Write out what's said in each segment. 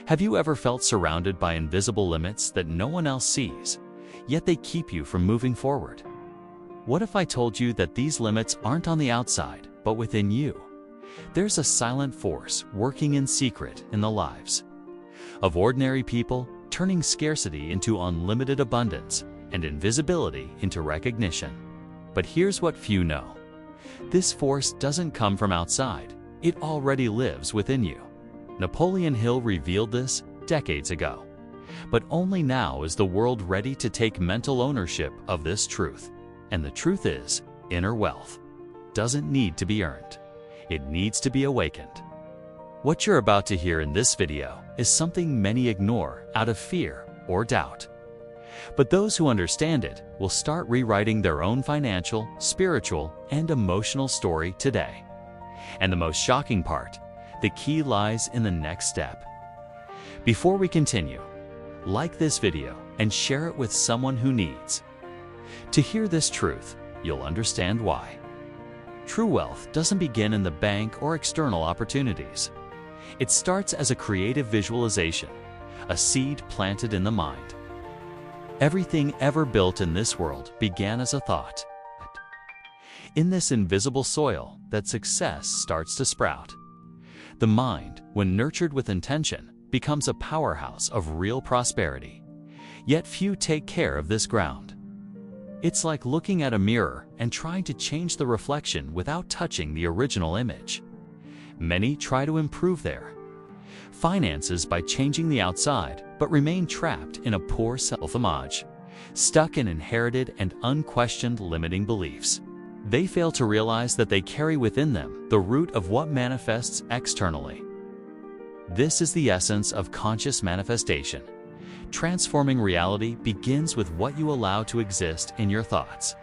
Have you ever felt surrounded by invisible limits that no one else sees, yet they keep you from moving forward? What if I told you that these limits aren't on the outside, but within you? There's a silent force working in secret in the lives of ordinary people, turning scarcity into unlimited abundance and invisibility into recognition. But here's what few know. This force doesn't come from outside. It already lives within you. Napoleon Hill revealed this decades ago. But only now is the world ready to take mental ownership of this truth. And the truth is, inner wealth doesn't need to be earned. It needs to be awakened. What you're about to hear in this video is something many ignore out of fear or doubt. But those who understand it will start rewriting their own financial, spiritual, and emotional story today. And the most shocking part, the key lies in the next step. Before we continue, like this video and share it with someone who needs to hear this truth. You'll understand why. True wealth doesn't begin in the bank or external opportunities. It starts as a creative visualization, a seed planted in the mind. Everything ever built in this world began as a thought. In this invisible soil that success starts to sprout. The mind, when nurtured with intention, becomes a powerhouse of real prosperity. Yet few take care of this ground. It's like looking at a mirror and trying to change the reflection without touching the original image. Many try to improve their finances by changing the outside, but remain trapped in a poor self-image, stuck in inherited and unquestioned limiting beliefs. They fail to realize that they carry within them the root of what manifests externally. This is the essence of conscious manifestation. Transforming reality begins with what you allow to exist in your thoughts.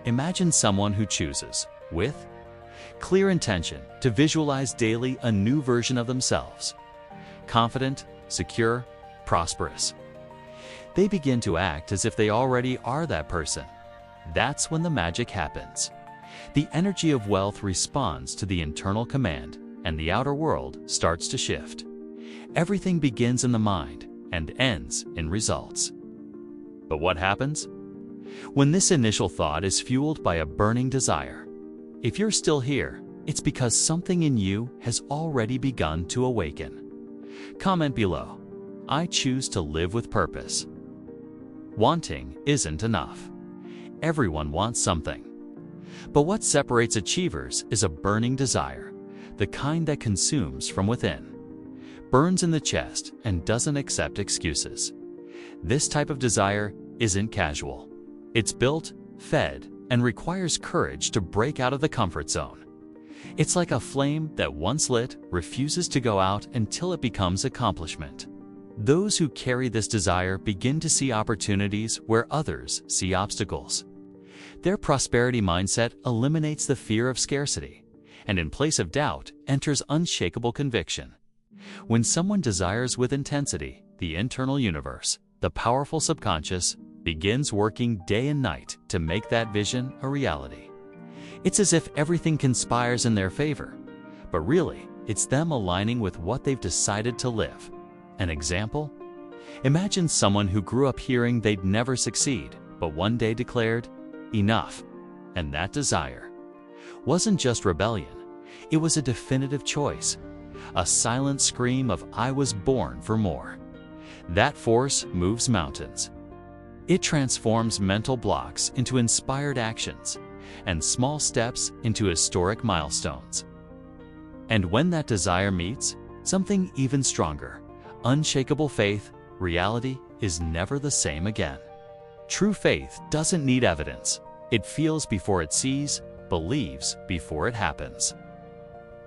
Imagine someone who chooses, with clear intention, to visualize daily a new version of themselves. Confident, secure, prosperous. They begin to act as if they already are that person. That's when the magic happens. The energy of wealth responds to the internal command, and the outer world starts to shift. Everything begins in the mind and ends in results. But what happens when this initial thought is fueled by a burning desire? If you're still here, it's because something in you has already begun to awaken. Comment below. I choose to live with purpose. Wanting isn't enough. Everyone wants something. But what separates achievers is a burning desire, the kind that consumes from within, burns in the chest, and doesn't accept excuses. This type of desire isn't casual. It's built, fed, and requires courage to break out of the comfort zone. It's like a flame that once lit refuses to go out until it becomes accomplishment. Those who carry this desire begin to see opportunities where others see obstacles. Their prosperity mindset eliminates the fear of scarcity, and in place of doubt enters unshakable conviction. When someone desires with intensity, the internal universe, the powerful subconscious, begins working day and night to make that vision a reality. It's as if everything conspires in their favor, but really, it's them aligning with what they've decided to live. An example? Imagine someone who grew up hearing they'd never succeed, but one day declared, "Enough." And that desire wasn't just rebellion, it was a definitive choice, a silent scream of "I was born for more." That force moves mountains. It transforms mental blocks into inspired actions, and small steps into historic milestones. And when that desire meets something even stronger, unshakable faith, reality is never the same again. True faith doesn't need evidence. It feels before it sees, believes before it happens.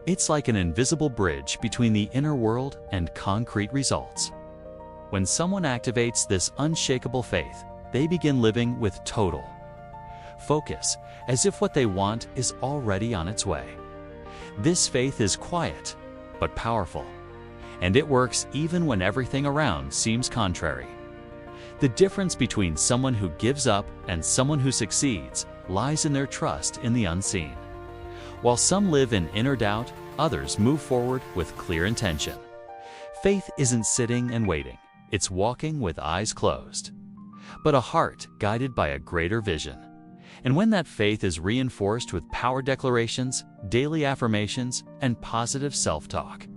It's like an invisible bridge between the inner world and concrete results. When someone activates this unshakable faith, they begin living with total focus, as if what they want is already on its way. This faith is quiet, but powerful, and it works even when everything around seems contrary. The difference between someone who gives up and someone who succeeds lies in their trust in the unseen. While some live in inner doubt, others move forward with clear intention. Faith isn't sitting and waiting, it's walking with eyes closed, but a heart guided by a greater vision. And when that faith is reinforced with power declarations, daily affirmations, and positive self-talk,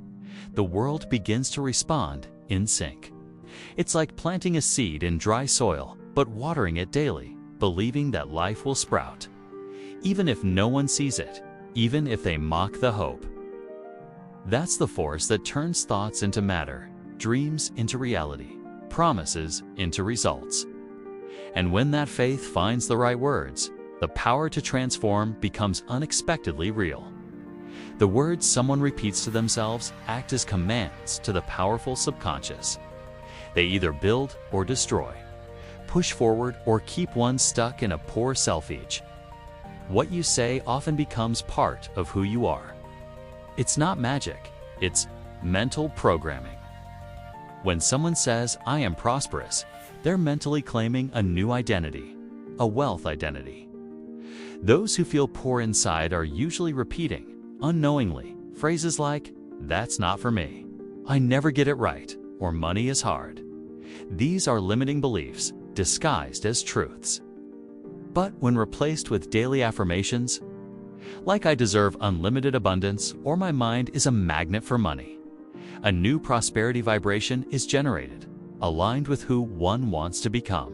the world begins to respond in sync. It's like planting a seed in dry soil, but watering it daily, believing that life will sprout. Even if no one sees it, even if they mock the hope. That's the force that turns thoughts into matter, dreams into reality, promises into results. And when that faith finds the right words, the power to transform becomes unexpectedly real. The words someone repeats to themselves act as commands to the powerful subconscious. They either build or destroy, push forward or keep one stuck in a poor self-image. What you say often becomes part of who you are. It's not magic, it's mental programming. When someone says, "I am prosperous," they're mentally claiming a new identity, a wealth identity. Those who feel poor inside are usually repeating, unknowingly, phrases like, "That's not for me," "I never get it right," or "Money is hard." These are limiting beliefs, disguised as truths. But when replaced with daily affirmations, like "I deserve unlimited abundance," or "My mind is a magnet for money," a new prosperity vibration is generated, aligned with who one wants to become.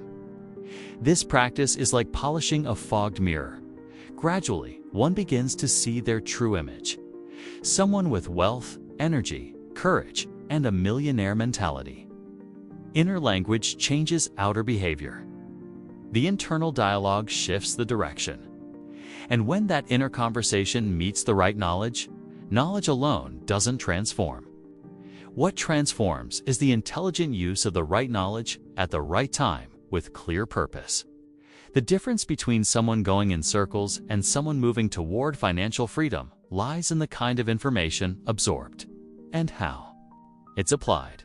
This practice is like polishing a fogged mirror. Gradually, one begins to see their true image. Someone with wealth, energy, courage, and a millionaire mentality. Inner language changes outer behavior. The internal dialogue shifts the direction. And when that inner conversation meets the right knowledge, knowledge alone doesn't transform. What transforms is the intelligent use of the right knowledge at the right time with clear purpose. The difference between someone going in circles and someone moving toward financial freedom lies in the kind of information absorbed and how it's applied.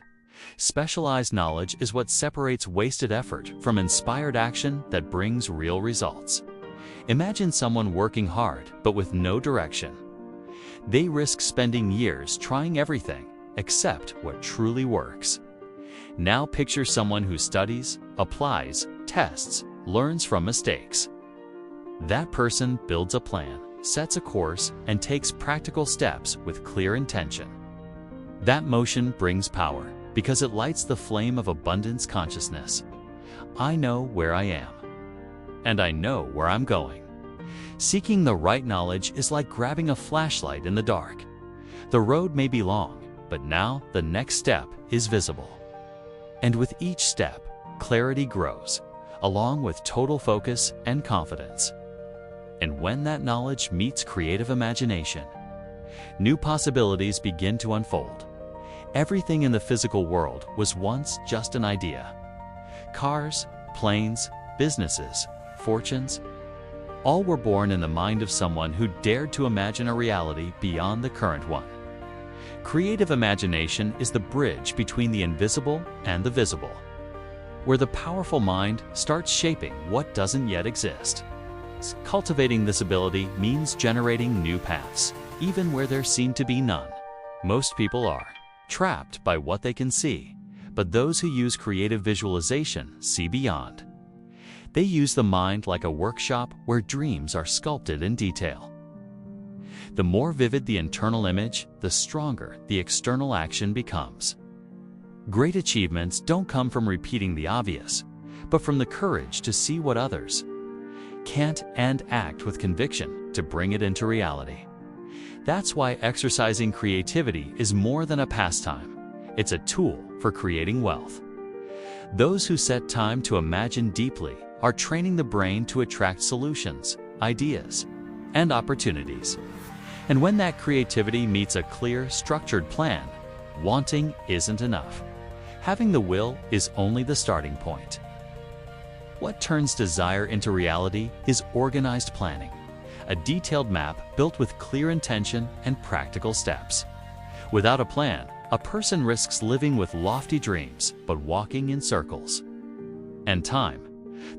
Specialized knowledge is what separates wasted effort from inspired action that brings real results. Imagine someone working hard but with no direction. They risk spending years trying everything except what truly works. Now picture someone who studies, applies, tests, learns from mistakes. That person builds a plan, sets a course, and takes practical steps with clear intention. That motion brings power because it lights the flame of abundance consciousness. I know where I am, and I know where I'm going. Seeking the right knowledge is like grabbing a flashlight in the dark. The road may be long, but now the next step is visible. And with each step, clarity grows, along with total focus and confidence. And when that knowledge meets creative imagination, new possibilities begin to unfold. Everything in the physical world was once just an idea. Cars, planes, businesses, fortunes, all were born in the mind of someone who dared to imagine a reality beyond the current one. Creative imagination is the bridge between the invisible and the visible, where the powerful mind starts shaping what doesn't yet exist. Cultivating this ability means generating new paths, even where there seem to be none. Most people are trapped by what they can see, but those who use creative visualization see beyond. They use the mind like a workshop where dreams are sculpted in detail. The more vivid the internal image, the stronger the external action becomes. Great achievements don't come from repeating the obvious, but from the courage to see what others can't and act with conviction to bring it into reality. That's why exercising creativity is more than a pastime. It's a tool for creating wealth. Those who set time to imagine deeply are training the brain to attract solutions, ideas, and opportunities. And when that creativity meets a clear, structured plan, wanting isn't enough. Having the will is only the starting point. What turns desire into reality is organized planning, a detailed map built with clear intention and practical steps. Without a plan, a person risks living with lofty dreams but walking in circles. And time,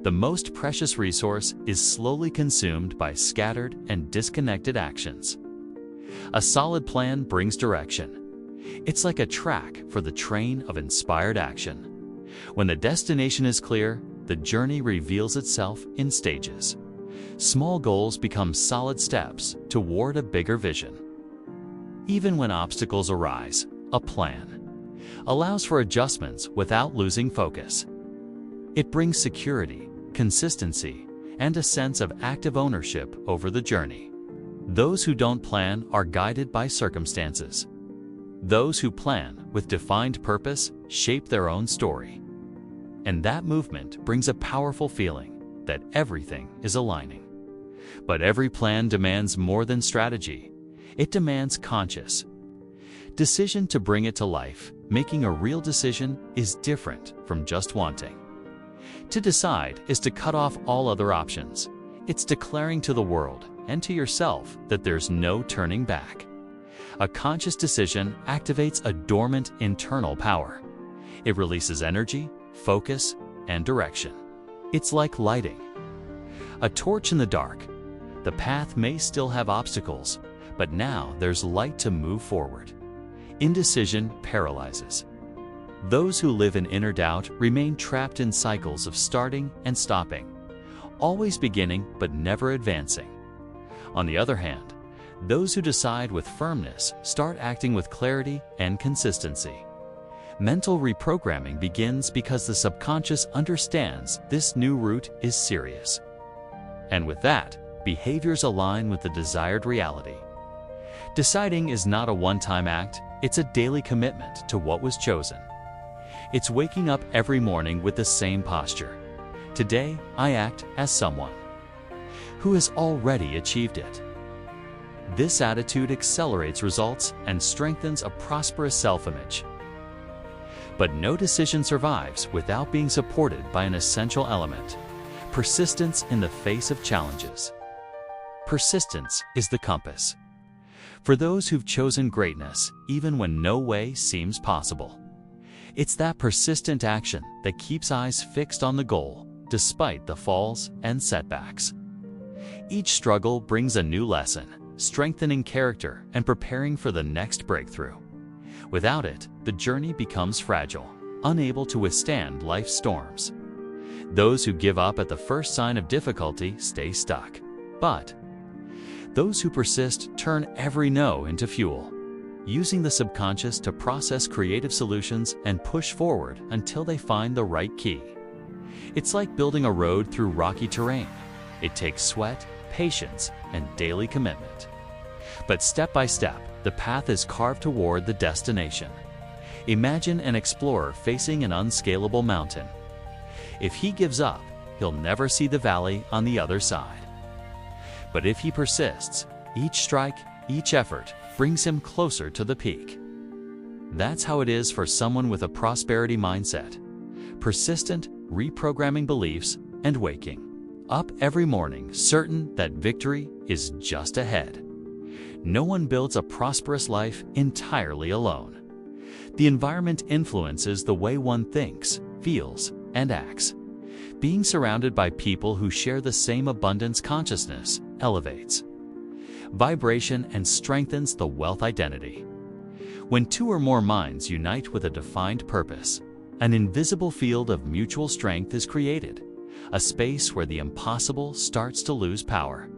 the most precious resource, is slowly consumed by scattered and disconnected actions. A solid plan brings direction. It's like a track for the train of inspired action. When the destination is clear, the journey reveals itself in stages. Small goals become solid steps toward a bigger vision. Even when obstacles arise, a plan allows for adjustments without losing focus. It brings security, consistency, and a sense of active ownership over the journey. Those who don't plan are guided by circumstances. Those who plan with defined purpose shape their own story. And that movement brings a powerful feeling that everything is aligning. But every plan demands more than strategy. It demands conscious decision to bring it to life. Making a real decision is different from just wanting. To decide is to cut off all other options. It's declaring to the world and to yourself that there's no turning back. A conscious decision activates a dormant internal power. It releases energy, focus, and direction. It's like lighting a torch in the dark. The path may still have obstacles, but now there's light to move forward. Indecision paralyzes. Those who live in inner doubt remain trapped in cycles of starting and stopping, always beginning but never advancing. On the other hand, those who decide with firmness start acting with clarity and consistency. Mental reprogramming begins because the subconscious understands this new route is serious. And with that, behaviors align with the desired reality. Deciding is not a one-time act, it's a daily commitment to what was chosen. It's waking up every morning with the same posture. Today, I act as someone who has already achieved it. This attitude accelerates results and strengthens a prosperous self-image. But no decision survives without being supported by an essential element: persistence in the face of challenges. Persistence is the compass for those who've chosen greatness, even when no way seems possible. It's that persistent action that keeps eyes fixed on the goal, despite the falls and setbacks. Each struggle brings a new lesson, strengthening character and preparing for the next breakthrough. Without it, the journey becomes fragile, unable to withstand life's storms. Those who give up at the first sign of difficulty stay stuck. But those who persist turn every no into fuel, using the subconscious to process creative solutions and push forward until they find the right key. It's like building a road through rocky terrain. It takes sweat, patience, and daily commitment. But step by step, the path is carved toward the destination. Imagine an explorer facing an unscalable mountain. If he gives up, he'll never see the valley on the other side. But if he persists, each strike, each effort brings him closer to the peak. That's how it is for someone with a prosperity mindset: persistent, reprogramming beliefs, and waking up every morning certain that victory is just ahead. No one builds a prosperous life entirely alone. The environment influences the way one thinks, feels, and acts. Being surrounded by people who share the same abundance consciousness elevates vibration and strengthens the wealth identity. When two or more minds unite with a defined purpose, an invisible field of mutual strength is created, a space where the impossible starts to lose power.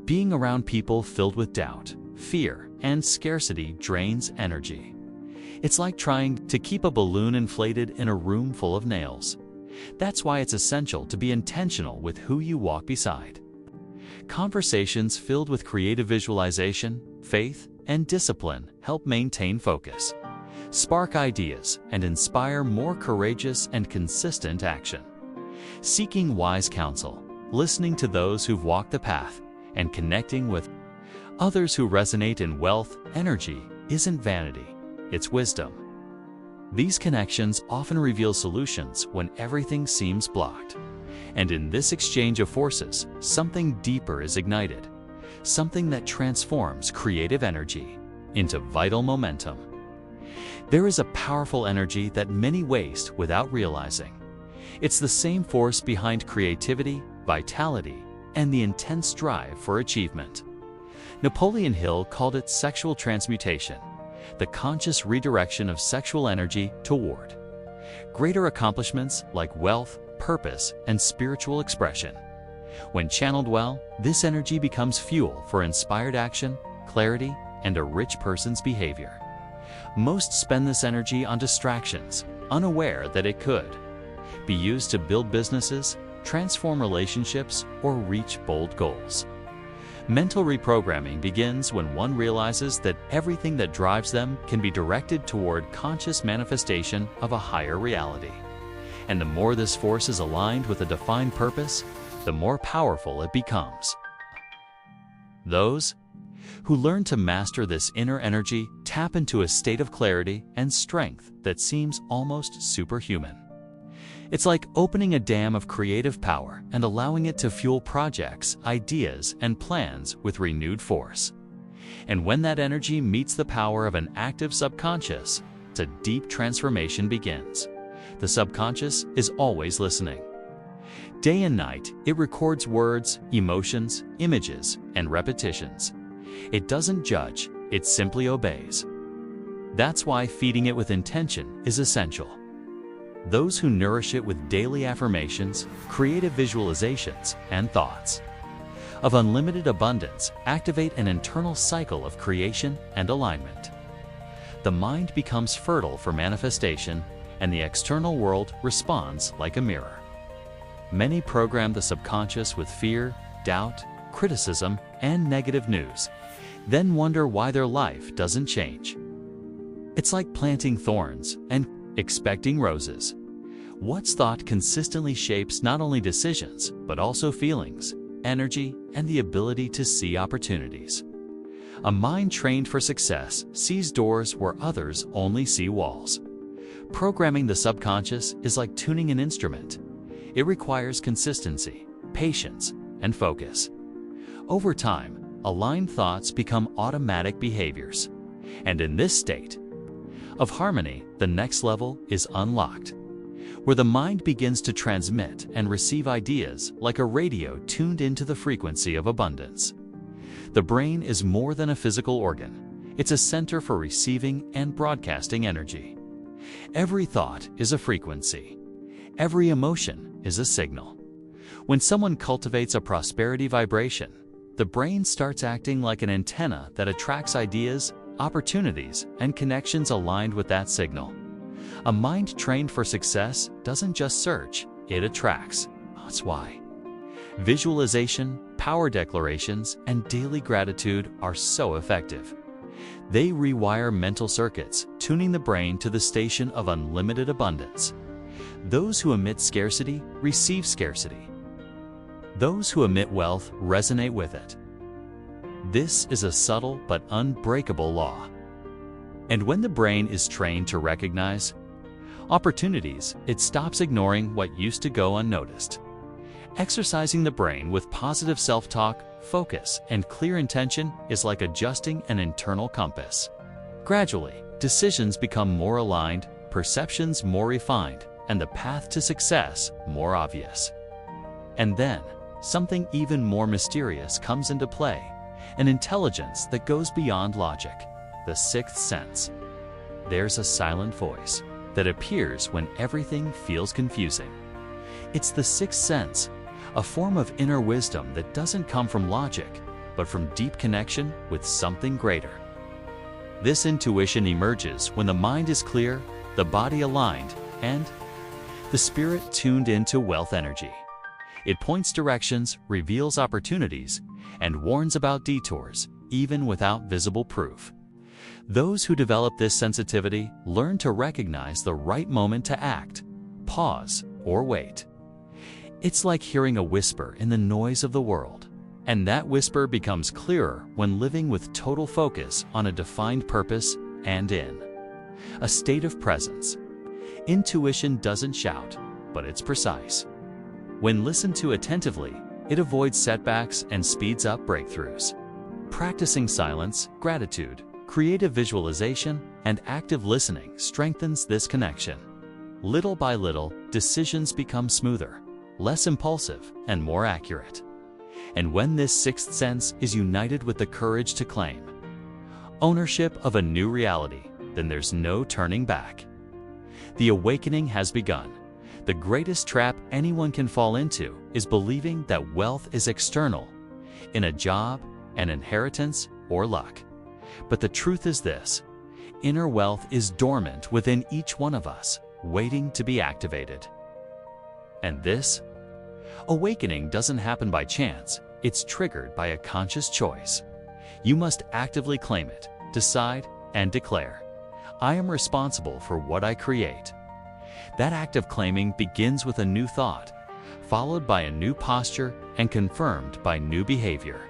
Being around people filled with doubt, fear, and scarcity drains energy. It's like trying to keep a balloon inflated in a room full of nails. That's why it's essential to be intentional with who you walk beside. Conversations filled with creative visualization, faith, and discipline help maintain focus, spark ideas, and inspire more courageous and consistent action. Seeking wise counsel, listening to those who've walked the path, and connecting with others who resonate in wealth, energy, isn't vanity, it's wisdom. These connections often reveal solutions when everything seems blocked. And in this exchange of forces, something deeper is ignited, something that transforms creative energy into vital momentum. There is a powerful energy that many waste without realizing. It's the same force behind creativity, vitality, and the intense drive for achievement. Napoleon Hill called it sexual transmutation. the conscious redirection of sexual energy toward greater accomplishments like wealth, purpose, and spiritual expression. When channeled well, this energy becomes fuel for inspired action, clarity, and a rich person's behavior. Most spend this energy on distractions, unaware that it could be used to build businesses, transform relationships, or reach bold goals. Mental reprogramming begins when one realizes that everything that drives them can be directed toward conscious manifestation of a higher reality. And the more this force is aligned with a defined purpose, the more powerful it becomes. Those who learn to master this inner energy tap into a state of clarity and strength that seems almost superhuman. It's like opening a dam of creative power and allowing it to fuel projects, ideas, and plans with renewed force. And when that energy meets the power of an active subconscious, a deep transformation begins. The subconscious is always listening. Day and night, it records words, emotions, images, and repetitions. It doesn't judge, it simply obeys. That's why feeding it with intention is essential. Those who nourish it with daily affirmations, creative visualizations, and thoughts of unlimited abundance activate an internal cycle of creation and alignment. The mind becomes fertile for manifestation, and the external world responds like a mirror. Many program the subconscious with fear, doubt, criticism, and negative news, then wonder why their life doesn't change. It's like planting thorns and expecting roses. What's thought consistently shapes not only decisions, but also feelings, energy, and the ability to see opportunities. A mind trained for success sees doors where others only see walls. Programming the subconscious is like tuning an instrument. It requires consistency, patience, and focus. Over time, aligned thoughts become automatic behaviors. And in this state of harmony, the next level is unlocked, where the mind begins to transmit and receive ideas like a radio tuned into the frequency of abundance. The brain is more than a physical organ. It's a center for receiving and broadcasting energy. Every thought is a frequency. Every emotion is a signal. When someone cultivates a prosperity vibration, the brain starts acting like an antenna that attracts ideas, opportunities, and connections aligned with that signal. A mind trained for success doesn't just search, it attracts. That's why visualization, power declarations, and daily gratitude are so effective. They rewire mental circuits, tuning the brain to the station of unlimited abundance. Those who emit scarcity receive scarcity. Those who emit wealth resonate with it. This is a subtle but unbreakable law. And when the brain is trained to recognize opportunities, it stops ignoring what used to go unnoticed. Exercising the brain with positive self-talk, focus, and clear intention is like adjusting an internal compass. Gradually, decisions become more aligned, perceptions more refined, and the path to success more obvious. And then, something even more mysterious comes into play, an intelligence that goes beyond logic, the sixth sense. There's a silent voice that appears when everything feels confusing. It's the sixth sense, a form of inner wisdom that doesn't come from logic, but from deep connection with something greater. This intuition emerges when the mind is clear, the body aligned, and the spirit tuned into wealth energy. It points directions, reveals opportunities, and warns about detours, even without visible proof. Those who develop this sensitivity learn to recognize the right moment to act, pause, or wait. It's like hearing a whisper in the noise of the world, and that whisper becomes clearer when living with total focus on a defined purpose and in a state of presence. Intuition doesn't shout, but it's precise. When listened to attentively, it avoids setbacks and speeds up breakthroughs. Practicing silence, gratitude, creative visualization, and active listening strengthens this connection. Little by little, decisions become smoother, less impulsive, and more accurate. And when this sixth sense is united with the courage to claim ownership of a new reality, then there's no turning back. The awakening has begun. The greatest trap anyone can fall into is believing that wealth is external, in a job, an inheritance, or luck. But the truth is this: inner wealth is dormant within each one of us, waiting to be activated. And this awakening doesn't happen by chance. It's triggered by a conscious choice. You must actively claim it, decide, and declare, "I am responsible for what I create." That act of claiming begins with a new thought, followed by a new posture, and confirmed by new behavior.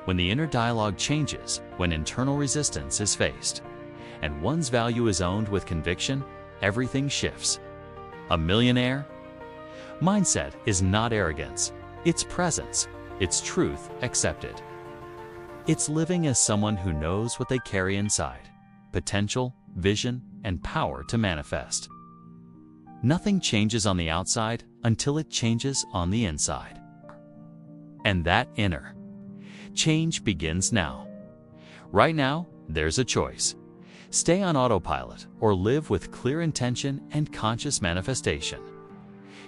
When the inner dialogue changes, when internal resistance is faced, and one's value is owned with conviction, everything shifts. A millionaire mindset is not arrogance, it's presence, it's truth accepted. It's living as someone who knows what they carry inside: potential, vision, and power to manifest. Nothing changes on the outside until it changes on the inside. And that inner change begins now. Right now, there's a choice. Stay on autopilot or live with clear intention and conscious manifestation.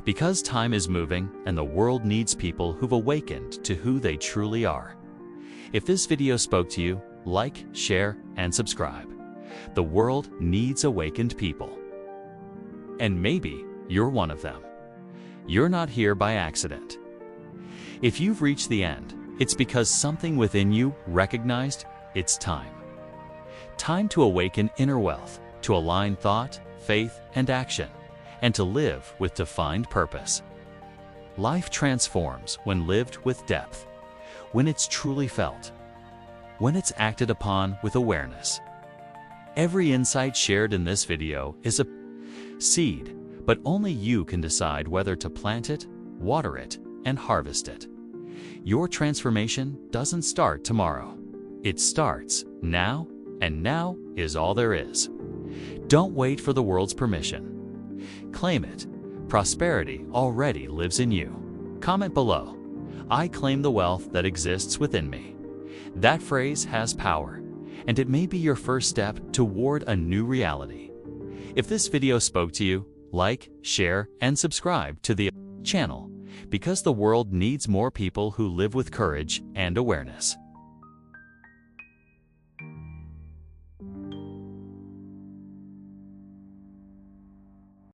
Because time is moving and the world needs people who've awakened to who they truly are. If this video spoke to you, like, share, and subscribe. The world needs awakened people. And maybe you're one of them. You're not here by accident. If you've reached the end, it's because something within you recognized it's time. Time to awaken inner wealth, to align thought, faith, and action, and to live with defined purpose. Life transforms when lived with depth, when it's truly felt, when it's acted upon with awareness. Every insight shared in this video is a seed, but only you can decide whether to plant it, water it, and harvest it. Your transformation doesn't start tomorrow. It starts now, and now is all there is. Don't wait for the world's permission. Claim it. Prosperity already lives in you. Comment below, "I claim the wealth that exists within me." That phrase has power, and it may be your first step toward a new reality. If this video spoke to you, like, share, and subscribe to the channel, because the world needs more people who live with courage and awareness.